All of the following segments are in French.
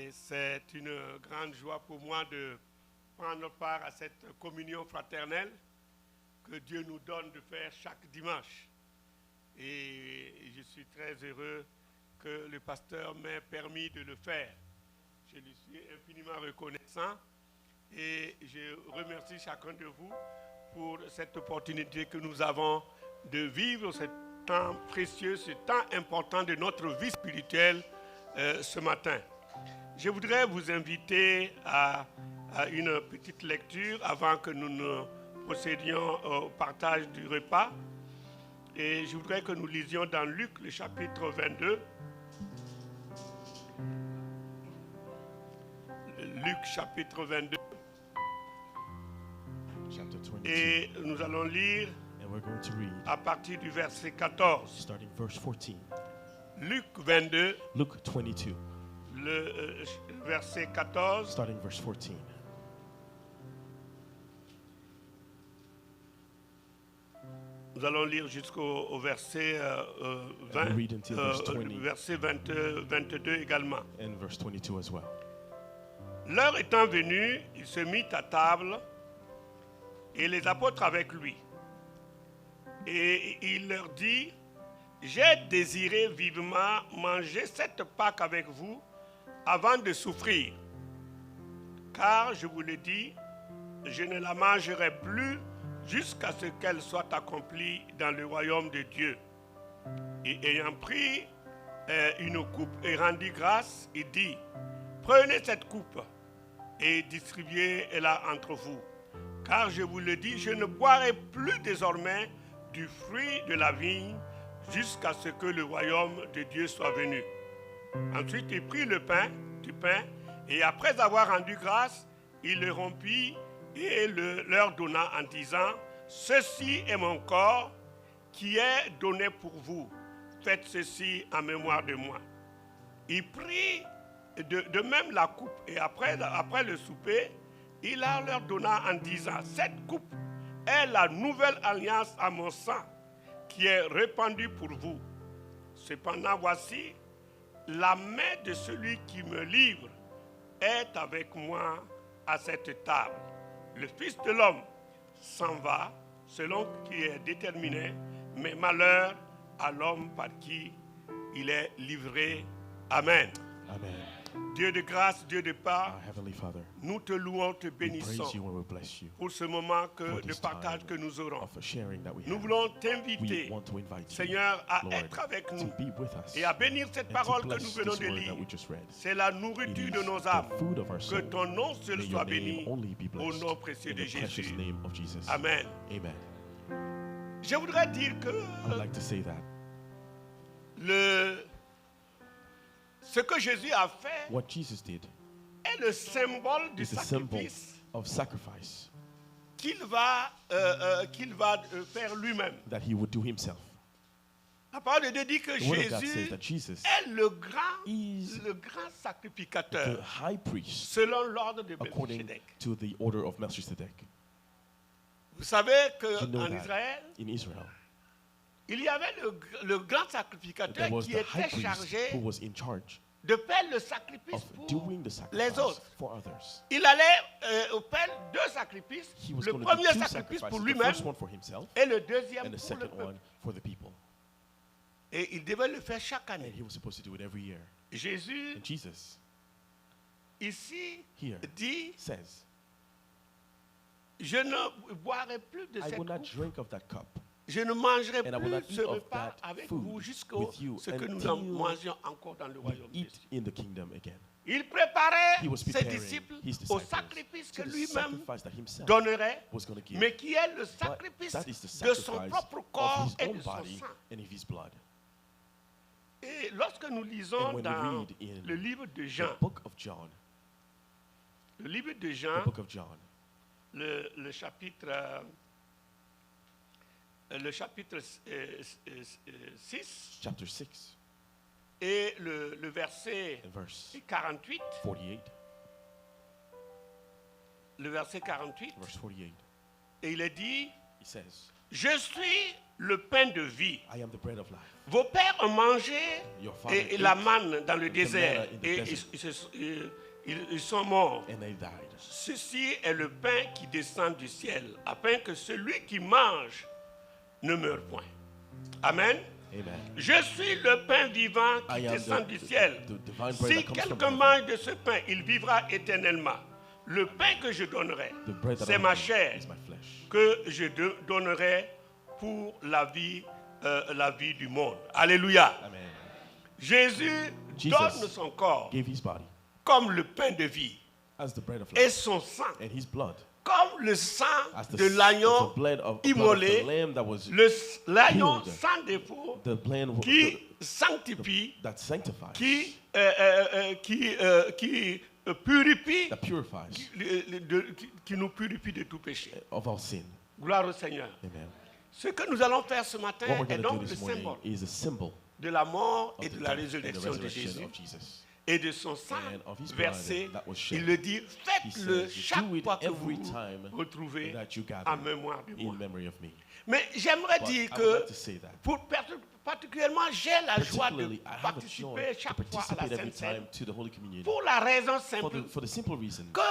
Et c'est une grande joie pour moi de prendre part à cette communion fraternelle que Dieu nous donne de faire chaque dimanche. Et je suis très heureux que le pasteur m'ait permis de le faire. Je lui suis infiniment reconnaissant et je remercie chacun de vous pour cette opportunité que nous avons de vivre ce temps précieux, ce temps important de notre vie spirituelle ce matin. Je voudrais vous inviter à une petite lecture avant que nous ne procédions au partage du repas. Et je voudrais que nous lisions dans Luc, le chapitre 22. Luc, chapitre 22. Et nous allons lire à partir du verset 14. Starting verse 14. Luc 22. Luke 22. Le verset 14. Starting verse 14. Nous allons lire jusqu'au verset 20, read until verse 20. verset 22 également. And verse 22 as well. L'heure étant venue, il se mit à table et les apôtres avec lui. Et il leur dit, j'ai désiré vivement manger cette Pâque avec vous avant de souffrir. Car, je vous le dis, je ne la mangerai plus jusqu'à ce qu'elle soit accomplie dans le royaume de Dieu. Et ayant pris une coupe et rendu grâce, il dit, prenez cette coupe et distribuez-la entre vous. Car je vous le dis, je ne boirai plus désormais du fruit de la vigne jusqu'à ce que le royaume de Dieu soit venu. Ensuite, il prit du pain, et après avoir rendu grâce, il le rompit et leur donna en disant, ceci est mon corps qui est donné pour vous. Faites ceci en mémoire de moi. Il prit de même la coupe et après le souper, il leur donna en disant, cette coupe est la nouvelle alliance à mon sang qui est répandue pour vous. Cependant, voici, la main de celui qui me livre est avec moi à cette table. Le Fils de l'homme s'en va selon qui est déterminé, mais malheur à l'homme par qui il est livré. Amen. Amen. Dieu de grâce, Dieu de paix, Heavenly Father, nous te louons, te we bénissons praise you and we bless you pour ce moment for de this partage time que nous aurons. of sharing that we Nous have. voulons We t'inviter, want to invite you, Seigneur, à Lord, être avec to nous be with us et à bénir cette and parole to que bless nous venons this de word lire. that we just read. C'est la It nourriture is de nos the âmes. food of our Que soul. ton nom seul May soit your name béni only be au blessed nom précieux in de the precious Jésus. name of Jesus. Amen. Amen. Je voudrais dire que I'd like to say that ce que Jésus a fait what Jesus did est le symbole du is a symbol sacrifice of sacrifice qu'il va faire lui-même. that he would do himself. La parole de Dieu dit que The word of God says Jésus that Jesus est le grand is the sacrificateur high priest selon l'ordre de according Melchizedek. to the order of Melchizedek. Vous savez You know qu'en that Israël, in Israel, il y avait le grand there sacrificateur was qui the high était priest chargé who was in charge de faire le sacrifice of pour doing the les sacrifice autres. for others. Il allait faire deux sacrifices. He was Le going to do premier two sacrifice sacrifices, pour the lui-même first one for himself et le deuxième and the pour le second peuple. one for the people. Et il devait le faire chaque And année. he was supposed to do it every year. Jésus, And Jesus ici, here dit, says, je ne boirai plus de I cette will not coupe. drink of that cup. Je ne mangerai And I will not plus ce eat of repas that avec food vous jusqu'à with you ce que nous until en mangions encore dans le We royaume de eat Dieu. in the kingdom again. Il préparait He was ses preparing disciples his au disciples sacrifice que to the lui-même sacrifice that himself donnerait, was going to give. mais qui est le But sacrifice that is the de son sacrifice propre of corps his et own de son body sang. and of his blood. Et lorsque nous And lisons when we dans read in le livre de Jean, the book of John, le livre de the Jean, book of John, le chapitre 6 chapter 6 et le verset and verse 48, 48, le verset 48, verse 48, et il est dit, he says, je suis le pain de vie. I am the bread of life. Vos pères ont mangé Your father la ate manne dans le the désert manna in the et desert. ils sont morts. And they died. Ceci est le pain qui descend du ciel, afin que celui qui mange ne meure point. Amen. Amen. Je suis le pain vivant qui I am descend du ciel. the divine bread Si that comes from quelqu'un heaven. mange de ce pain, il vivra éternellement. Le pain que je donnerai, The bread that c'est I ma give chair is my flesh. que je donnerai pour la vie du monde. Alléluia. Amen. Jésus Jesus donne son corps Gave his body comme le pain de vie as the bread of et life, son sang and his blood comme le sang as de l'agneau blood of the immolé, lamb that was l'agneau killed. sans défaut the lamb qui sanctifie, that sanctifies, qui purifie, that purifies qui nous purifie de tout péché. of our sin. Gloire au Seigneur. Amen. Ce que nous allons faire ce matin What we're est going to do donc le this morning symbole is a symbol de la mort of et the de la death and the résurrection de resurrection Jésus of Jesus. et de son sang and of his blood versé. that was shed. Il le dit, He faites-le says, chaque do it fois que every vous time retrouvez that you gather en mémoire de moi. in memory of me. Mais j'aimerais But dire I would que like to say that. particulièrement, j'ai la joie de Particularly, I have a joy participer to chaque fois à participate la every Sainte Seine time to the Holy Communion pour la raison simple for the simple reason que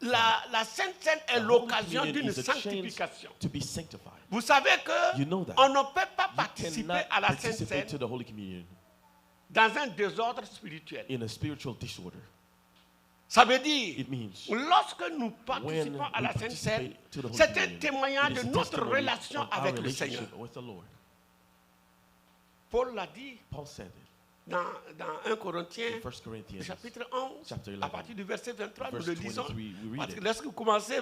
la Sainte Seine est the Holy l'occasion Communion d'une is a chance sanctification. to be sanctified. Vous savez que You know that. on ne peut pas You participer cannot à la Sainte participate Seine to the Holy Communion dans un désordre spirituel. in a spiritual disorder. Ça veut dire, It means lorsque nous when participons à we la Sainte Seine, participate to the Holy c'est un Communion, témoignage it de is a notre testimony relation of our avec le Seigneur. relationship with the Lord. Paul l'a dit Paul said it dans 1 Corinthiens, in 1 Corinthians chapitre 11, chapter 11, à partir du verset 23, nous verse le lisons. 23, we read Parce it. que lorsque vous commencez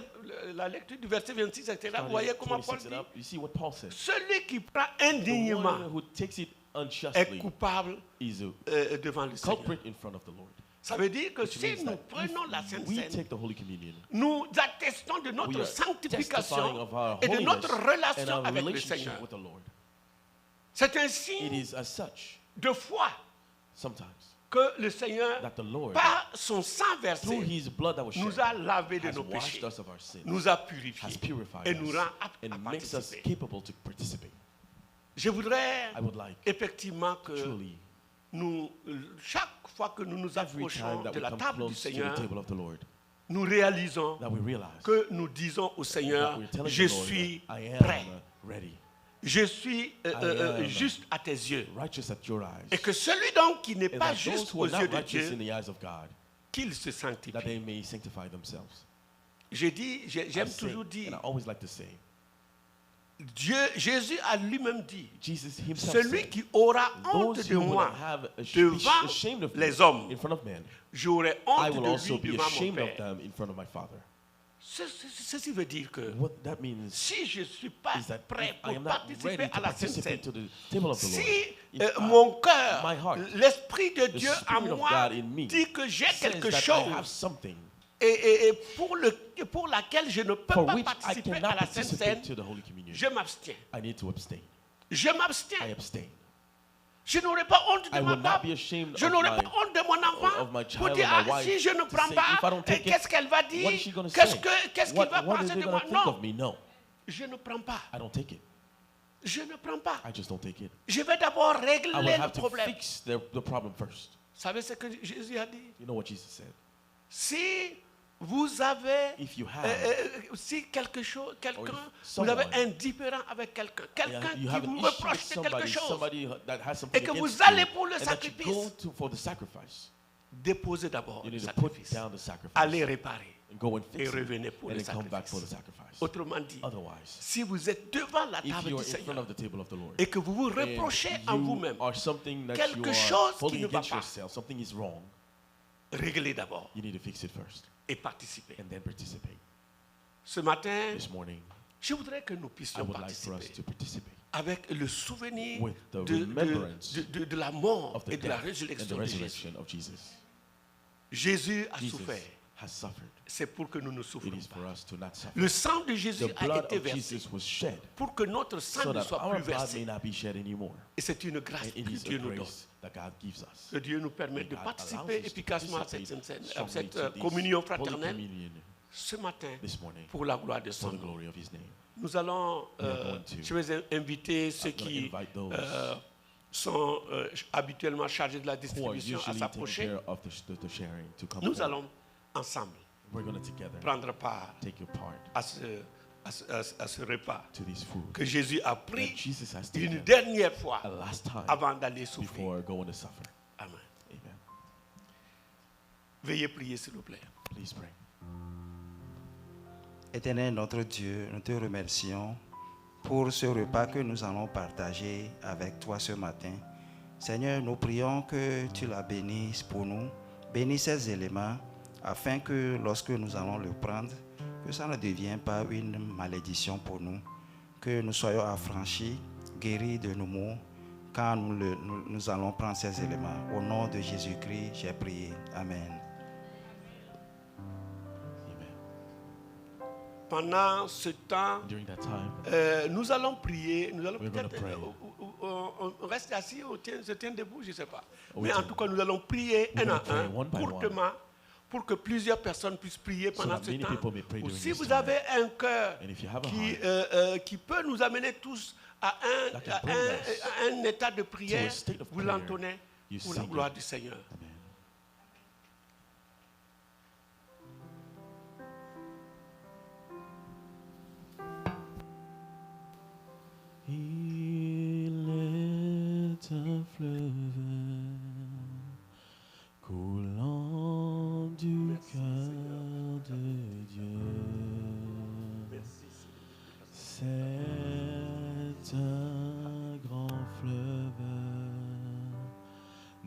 la lecture du verset 26, etc., vous voyez comment Paul 26 dit, and up, you see what Paul said. celui qui prend The indignement one who takes it est unjustly coupable is a devant le Seigneur. culprit in front of the Lord. Ça veut dire que Which si means nous that prenons la if Sainte we Seine, take the Holy Communion, nous attestons de we notre are testifying sanctification of our et de holiness notre and relation our avec le relationship Seigneur. with the Lord. C'est un It signe is as such, de foi sometimes, que le Seigneur, that the Lord, par son sang through versé, His blood that was nous shed, a lavé de has nos washed péchés, us of our sins, nous a has purifiés purified et nous us, rend aptes à and makes us participer. capable to participate. Je voudrais I would like, effectivement que truly, nous, chaque fois que nous nous every approchons time that de we la come table du close to the Seigneur, table of the Lord, nous réalisons that we realize que nous disons au that Seigneur, we're telling je the Lord suis that I prêt, am ready, je suis am juste à tes yeux. righteous at your eyes, Et que celui donc qui n'est and pas that juste those who aux are yeux not de righteous in Dieu, the eyes of God, qu'il se that sanctifie. they may sanctify themselves. J'ai dit, j'aime I say, toujours dire, and I always like to say, Jésus a lui-même dit, Jesus himself celui said, qui aura honte those de who will moi have be devant ashamed of les me hommes, in front of men, j'aurai I honte will de also lui be devant mon ashamed of Père. them in front of my Father. Ceci veut dire que What that means si je ne suis pas is that prêt if I pour am not participer ready to à la Sainte participate Seine, to the table of the Lord, si if mon cœur, my heart, l'Esprit de Dieu en Spirit of moi God in me dit que j'ai says quelque that I chose have something et pour laquelle je ne peux for pas which I participer à cannot la Sainte Seine, participate to the Holy Communion, je m'abstiens. I need to abstain. Je m'abstiens. I abstain. Je n'aurai pas honte de I ma will not femme. be ashamed Je of n'aurai my, pas honte de mon enfant. of my Pour child dire, or my ah, wife si je ne to prends say, pas, if I don't take it, qu'est-ce qu'elle va dire? what is she going to Qu'est-ce say? qu'elle What va is penser they de going moi? to think Non, of me? No, je ne prends pas. I don't take it. Je ne prends pas. I just don't take it. Je vais d'abord I will régler le have to problème. fix the problem first. Vous savez ce que Jésus a dit? You know what Jesus said? Si vous avez, If you have, si quelque chose, quelqu'un, if vous avez someone- indifférent avec quelqu'un, quelqu'un you qui have an vous issue reproche with de quelque somebody, chose, somebody that has et something que against vous allez you, pour le and that you sacrifice, go for the sacrifice, déposez d'abord you le need to put sacrifice. down the sacrifice Allez réparer and go and et fix it, revenez pour and le then come back for the sacrifice. sacrifice. Autrement dit, Otherwise, si vous êtes devant la if table you du are in front Seigneur of the table of the Lord, et que vous vous reprochez and en you vous-même, are something that quelque you are chose qui holding ne va against pas. yourself, something is wrong, réglez d'abord you need to fix it first et participez. and then participate. Ce matin, This morning, je voudrais que nous I puissions would like for us participer to participate avec le souvenir with the de, remembrance de la mort of the et de la death and the résurrection de Jésus. resurrection of Jesus. Jésus a Jesus souffert. has suffered. C'est pour que nous ne It souffrions is for pas. us to not suffer. Le sang de Jésus The a blood été of versé Jesus was shed pour que notre sang so ne that soit our plus blood may versé. not be shed anymore. Et c'est une grâce And que it is Dieu a nous donne. grace that God gives us. Que Dieu nous permette de God allows participer us to efficacement à participate cette strongly cette, to this communion Holy fraternelle Communion ce matin this morning pour la gloire de for son the nom. glory of His name. Nous allons, je vais inviter ceux I'm gonna qui invite those sont habituellement chargés de la who are distribution à usually taking s'approcher. care of the sharing to come Nous forward. allons ensemble We're going to together prendre part take your part à ce repas to this food que Jésus a that pris Jesus has une taken dernière fois a last time avant d'aller souffrir. before going to suffer. Amen. Amen. Veuillez prier s'il vous plaît. Please pray. Éternel notre Dieu, nous te remercions pour ce repas que nous allons partager avec toi ce matin. Seigneur, nous prions que tu la bénisses pour nous. Bénis ces éléments afin que lorsque nous allons le prendre, que ça ne devienne pas une malédiction pour nous. Que nous soyons affranchis, guéris de nos maux quand nous allons prendre ces éléments. Au nom de Jésus-Christ, j'ai prié. Amen. Pendant ce temps, During that time, nous allons prier. Nous allons We're gonna peut-être pray. on reste assis ou se tient debout, je ne sais pas. We Mais en can- tout cas, nous allons prier We're un à gonna pray un, one by one. courtement, pour que plusieurs personnes puissent prier So pendant that ce many temps. people may pray Ou during si this vous time. avez un cœur And if you have a qui peut nous amener tous à That can bring us un état de prière, state of vous prayer, l'entonnez you pour la sing gloire it. du Seigneur. Amen. Il est un fleuve coulant du cœur de Dieu. C'est un grand fleuve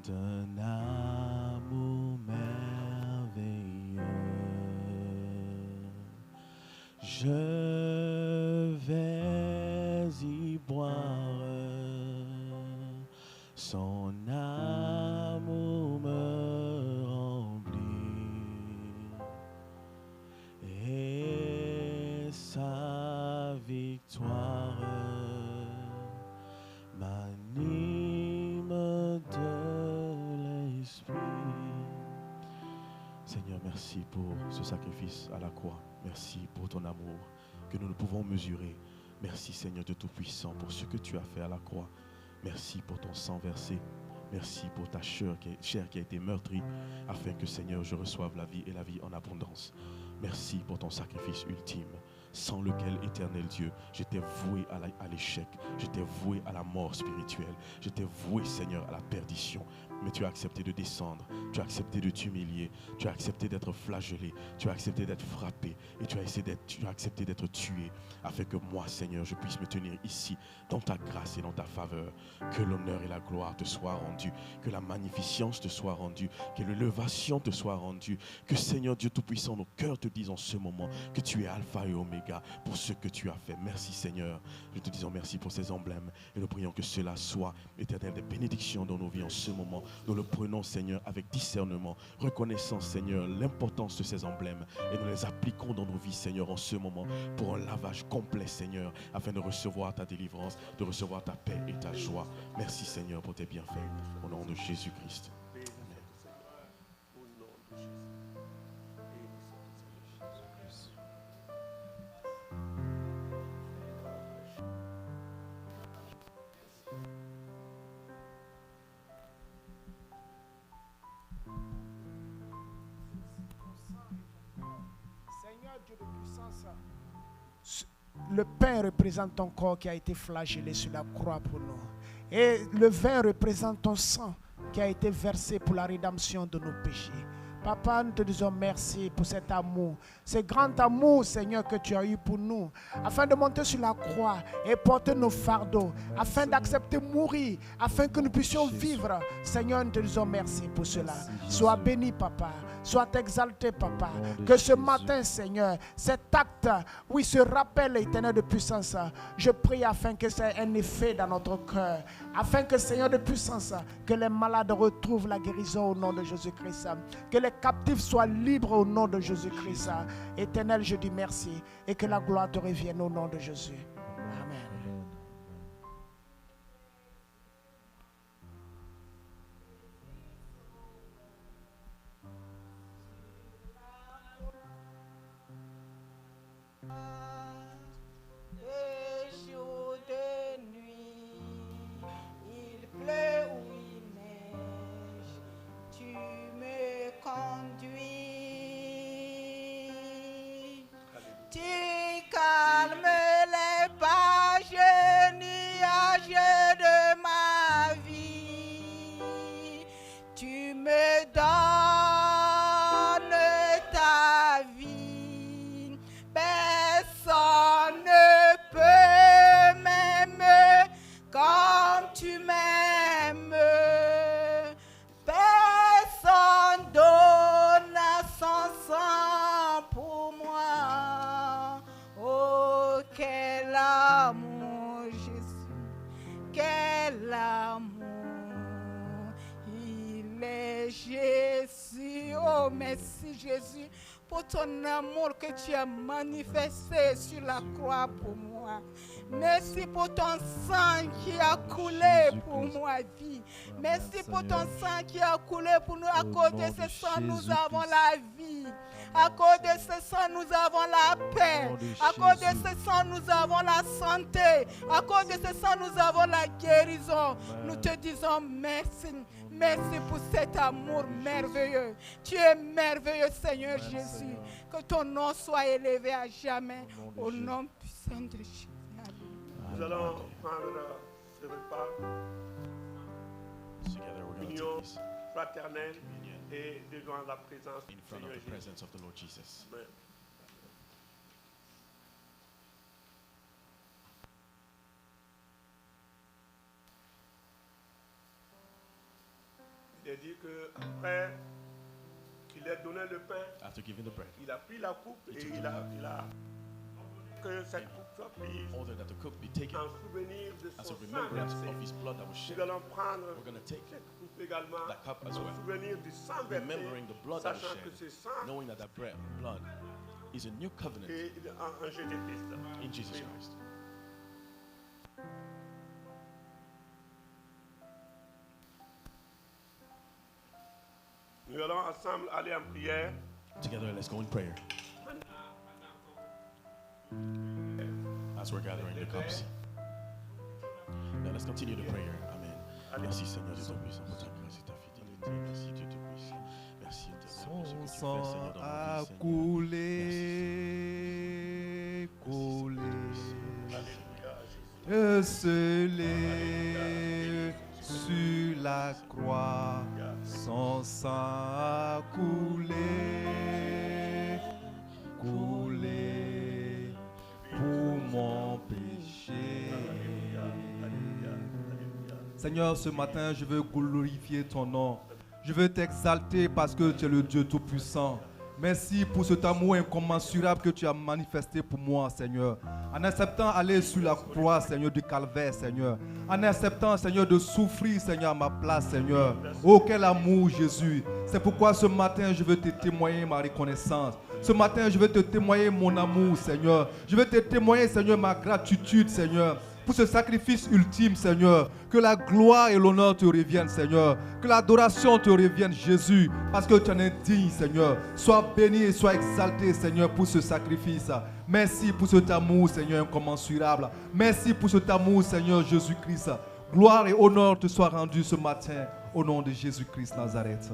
d'un amour merveilleux. Je vais y boire, son amour me remplit et sa victoire m'anime de l'esprit. Seigneur, merci pour ce sacrifice à la croix. Merci pour ton amour que nous ne pouvons mesurer. Merci Seigneur Dieu Tout-Puissant pour ce que tu as fait à la croix. Merci pour ton sang versé. Merci pour ta chair qui a été meurtrie afin que Seigneur je reçoive la vie et la vie en abondance. Merci pour ton sacrifice ultime sans lequel, éternel Dieu, j'étais voué à l'échec, j'étais voué à la mort spirituelle, j'étais voué Seigneur à la perdition. Mais tu as accepté de descendre, tu as accepté de t'humilier, tu as accepté d'être flagellé, tu as accepté d'être frappé et tu as accepté d'être tué afin que moi Seigneur je puisse me tenir ici dans ta grâce et dans ta faveur. Que l'honneur et la gloire te soient rendus, que la magnificence te soit rendue, que l'élévation te soit rendue, que Seigneur Dieu Tout-Puissant, nos cœurs te disent en ce moment que tu es Alpha et Oméga pour ce que tu as fait. Merci Seigneur, nous te disons merci pour ces emblèmes et nous prions que cela soit éternel des bénédictions dans nos vies en ce moment. Nous le prenons Seigneur avec discernement, reconnaissant Seigneur l'importance de ces emblèmes et nous les appliquons dans nos vies Seigneur en ce moment pour un lavage complet Seigneur afin de recevoir ta délivrance, de recevoir ta paix et ta joie. Merci Seigneur pour tes bienfaits au nom de Jésus-Christ. Seigneur Dieu de puissance, le pain représente ton corps qui a été flagellé sur la croix pour nous. Et le vin représente ton sang qui a été versé pour la rédemption de nos péchés. Papa, nous te disons merci pour cet amour, ce grand amour, Seigneur, que tu as eu pour nous, afin de monter sur la croix et porter nos fardeaux, afin d'accepter mourir, afin que nous puissions vivre. Seigneur, nous te disons merci pour cela. Sois béni, Papa. Sois exalté, Papa. Que ce matin, Seigneur, cet acte, oui, ce rappel éternel de puissance, je prie afin que ça ait un effet dans notre cœur, afin que, Seigneur de puissance, que les malades retrouvent la guérison au nom de Jésus-Christ, que les captifs soient libres au nom de Jésus-Christ. Éternel, je dis merci et que la gloire te revienne au nom de Jésus. Amen. Tu calmes les pages nuages de ma vie. Tu me donnes ta vie. Personne ne peut m'aimer comme tu m'aimes. Personne donne son sang pour moi. Oh, quel amour, Jésus. Quel amour. Il est Jésus. Oh, merci Jésus pour ton amour que tu as manifesté sur la croix pour moi. Merci pour ton sang qui a coulé pour moi, vie. Merci pour ton sang qui a coulé pour nous. À cause de ce sang, nous avons la vie. À cause de ce sang, nous avons la paix. À cause de ce sang, nous avons la santé. À cause de ce sang, nous avons la guérison. Nous te disons merci. Merci pour cet amour merveilleux. Tu es merveilleux, Seigneur Jésus. Que ton nom soit élevé à jamais. Au nom puissant de Jésus. Nous allons prendre ce repas, Together we're going to union take this fraternelle et devant la présence du in front of Seigneur the Jésus. presence of the Lord Jesus. Amen. Il est dit qu'après qu'il ait donné le pain, After giving the bread, il a pris la coupe et il a que cette coupe soit prise ordered that the cup be taken en souvenir de as a son sang remembrance versé. of his blood that was shed. Nous allons prendre We're going to take cette coupe également that cup as en well, souvenir du sang versé, remembering the blood that was sachant que shed, ce sang knowing that that blood is a new covenant est en Jésus-Christ. in Jesus Oui. Christ. Nous allons ensemble aller en prière. Together, let's go in prayer as we're gathering the cups. Now let's continue the prayer. Amen. Merci Seigneur Dieu Tout-Puissant pour ta grâce et ta fidélité. Merci Dieu Tout-Puissant. Merci Éternel pour ce que tu fais, Seigneur, dans nos vies, Seigneur. coulé, Alléluia, Jésus. scellé sur la croix, son sang a coulé, coulé pour mon péché. Seigneur, ce matin, je veux glorifier ton nom. Je veux t'exalter parce que tu es le Dieu Tout-Puissant. Merci pour cet amour incommensurable que tu as manifesté pour moi, Seigneur. En acceptant aller sur la croix, Seigneur, du calvaire, Seigneur. En acceptant, Seigneur, de souffrir, Seigneur, à ma place, Seigneur. Oh, quel amour, Jésus. C'est pourquoi ce matin, je veux te témoigner ma reconnaissance. Ce matin, je veux te témoigner mon amour, Seigneur. Je veux te témoigner, Seigneur, ma gratitude, Seigneur. Pour ce sacrifice ultime, Seigneur. Que la gloire et l'honneur te reviennent, Seigneur. Que l'adoration te revienne, Jésus. Parce que tu en es digne, Seigneur. Sois béni et sois exalté, Seigneur, pour ce sacrifice. Merci pour cet amour, Seigneur, incommensurable. Merci pour cet amour, Seigneur Jésus-Christ. Gloire et honneur te soient rendus ce matin. Au nom de Jésus-Christ Nazareth.